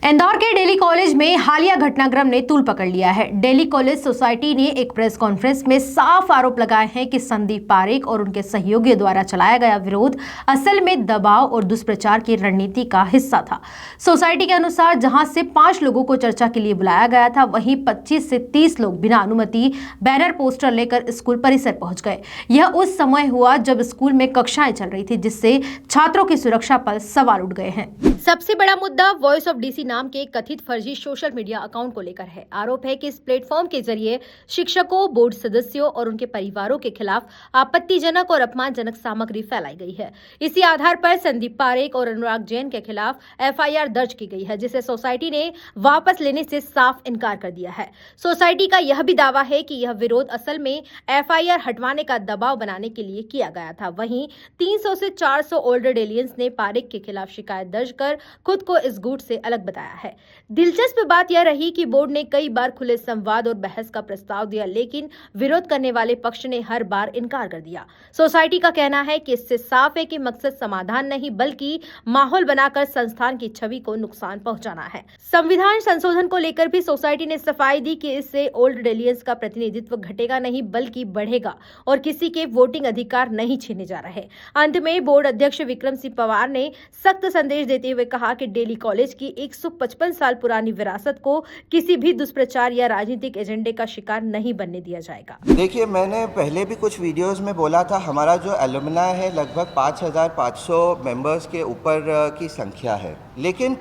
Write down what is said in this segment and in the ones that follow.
इंदौर के daily college में हालिया घटनाक्रम ने तूल पकड़ लिया है। डेली कॉलेज सोसाइटी ने एक प्रेस कॉन्फ्रेंस में साफ आरोप लगाए हैं कि संदीप पारेख और उनके सहयोगियों द्वारा चलाया गया विरोध असल में दबाव और दुष्प्रचार की रणनीति का हिस्सा था। सोसाइटी के अनुसार जहां से 5 लोगों को चर्चा के लिए बुलाया गया था, वहीं 25 से 30 लोग बिना अनुमति बैनर पोस्टर लेकर स्कूल परिसर पहुंच गए। यह उस समय हुआ जब स्कूल में कक्षाएं चल रही थी, जिससे छात्रों की सुरक्षा पर सवाल उठ गए हैं। सबसे बड़ा मुद्दा वॉइस ऑफ डीसी नाम के कथित फर्जी सोशल मीडिया अकाउंट को लेकर है। आरोप है कि इस प्लेटफॉर्म के जरिए शिक्षकों, बोर्ड सदस्यों और उनके परिवारों के खिलाफ आपत्तिजनक और अपमानजनक सामग्री फैलाई गई है। इसी आधार पर संदीप पारेख और अनुराग जैन के खिलाफ एफआईआर दर्ज की गई है, जिसे सोसाइटी ने वापस लेने से साफ इनकार कर दिया है। सोसाइटी का यह भी दावा है कि यह विरोध असल में एफआईआर हटवाने का दबाव बनाने के लिए किया गया था। वहीं 300 से 400 ओल्डर डेलियंस ने पारेख के खिलाफ शिकायत दर्ज कर खुद को इस गुट से अलग बताया है। दिलचस्प बात यह रही कि बोर्ड ने कई बार खुले संवाद और बहस का प्रस्ताव दिया, लेकिन विरोध करने वाले पक्ष ने हर बार इनकार कर दिया। सोसाइटी का कहना है कि इससे साफ है कि मकसद समाधान नहीं बल्कि माहौल बनाकर संस्थान की छवि को नुकसान पहुंचाना है। संविधान संशोधन को लेकर भी सोसाइटी ने सफाई दी कि इससे ओल्ड डेलियंस का प्रतिनिधित्व घटेगा नहीं बल्कि बढ़ेगा और किसी के वोटिंग अधिकार नहीं छीने जा रहे। अंत में बोर्ड अध्यक्ष विक्रम सिंह पवार ने सख्त संदेश देते हुए कहा कि डेली कॉलेज की 155 साल पुरानी विरासत को किसी भी दुष्प्रचार या राजनीतिक एजेंडे का शिकार नहीं बनने दिया जाएगा। देखिए, मैंने पहले भी कुछ वीडियोस में बोला था, हमारा जो एलुमनाई है लगभग 5500 मेंबर्स के ऊपर की संख्या है। लेकिन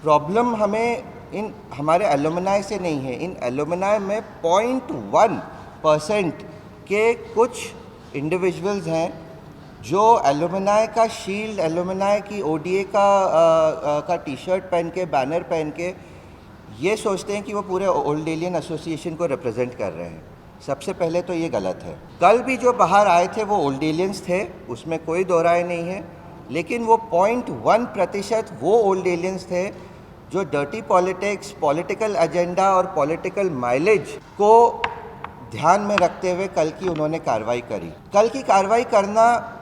प्रॉब्लम हमें इन हमारे एलुमनाई से नहीं है। इन एलुमनाई में 0.1% के कुछ इंडिविजुअल्स हैं जो एलुमनाई का शील्ड, एलुमनाई की ओडीए का टी शर्ट पहन के, बैनर पहन के ये सोचते हैं कि वो पूरे ओल्डेलियन एसोसिएशन को रिप्रेजेंट कर रहे हैं। सबसे पहले तो ये गलत है। कल भी जो बाहर आए थे वो ओल्डेलियंस थे, उसमें कोई दो राय नहीं है, लेकिन वो 0.1% वो ओल्डेलियंस थे जो डर्टी पॉलिटिक्स, पॉलिटिकल एजेंडा और पॉलिटिकल माइलेज को ध्यान में रखते हुए कल की उन्होंने कार्रवाई करी। कल की कार्रवाई करना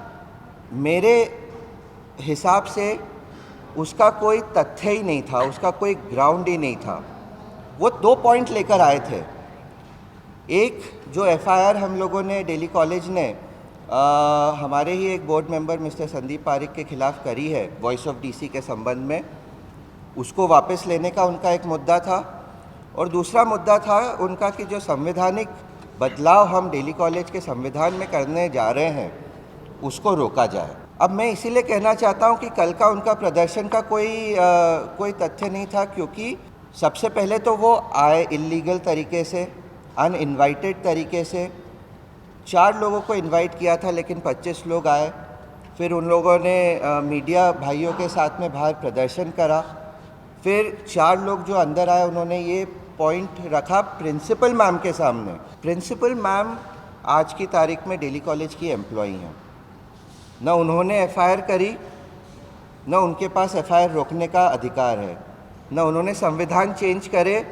मेरे हिसाब से उसका कोई तथ्य ही नहीं था, उसका कोई ग्राउंड ही नहीं था। वो 2 पॉइंट लेकर आए थे। एक, जो एफआईआर हम लोगों ने डेली कॉलेज ने हमारे ही एक board member mister Sandeep Parekh के खिलाफ करी है वॉइस ऑफ डीसी के संबंध में, उसको वापस लेने का उनका एक मुद्दा था। और दूसरा मुद्दा था उनका कि जो संवैधानिक बदलाव हम डेली कॉलेज के संविधान में करने जा रहे हैं उसको रोका जाए। अब मैं इसीलिए कहना चाहता हूं कि कल का उनका प्रदर्शन का कोई तथ्य नहीं था, क्योंकि सबसे पहले तो वो आए इल्लीगल तरीके से, अनइनवाइटेड तरीके से। 4 लोगों को इनवाइट किया था लेकिन 25 लोग आए। फिर उन लोगों ने मीडिया भाइयों के साथ में बाहर प्रदर्शन करा। फिर 4 लोग जो अंदर आए उन्होंने ये पॉइंट रखा प्रिंसिपल मैम के सामने। प्रिंसिपल मैम आज की तारीख में डेली कॉलेज की एम्प्लॉई हैं। न उन्होंने एफआईआर करी, न उनके पास एफआईआर रोकने का अधिकार है, न उन्होंने संविधान चेंज करे,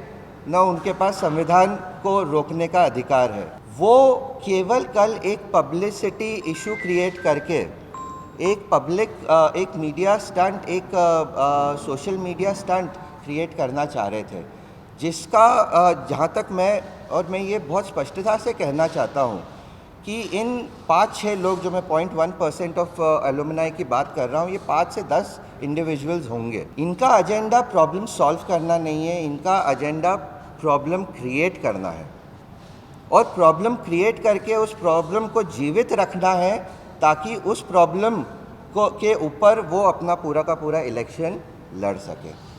न उनके पास संविधान को रोकने का अधिकार है। वो केवल कल एक पब्लिसिटी इशू क्रिएट करके एक मीडिया स्टंट, एक सोशल मीडिया स्टंट क्रिएट करना चाह रहे थे, जिसका जहाँ तक मैं ये बहुत स्पष्टता से कहना चाहता हूँ कि इन 5-6 लोग जो मैं 0.1% ऑफ एलुमनाई की बात कर रहा हूँ, ये 5 से 10 इंडिविजुअल्स होंगे। इनका एजेंडा प्रॉब्लम सॉल्व करना नहीं है, इनका एजेंडा प्रॉब्लम क्रिएट करना है और प्रॉब्लम क्रिएट करके उस प्रॉब्लम को जीवित रखना है, ताकि उस प्रॉब्लम के ऊपर वो अपना पूरा का पूरा इलेक्शन लड़ सके।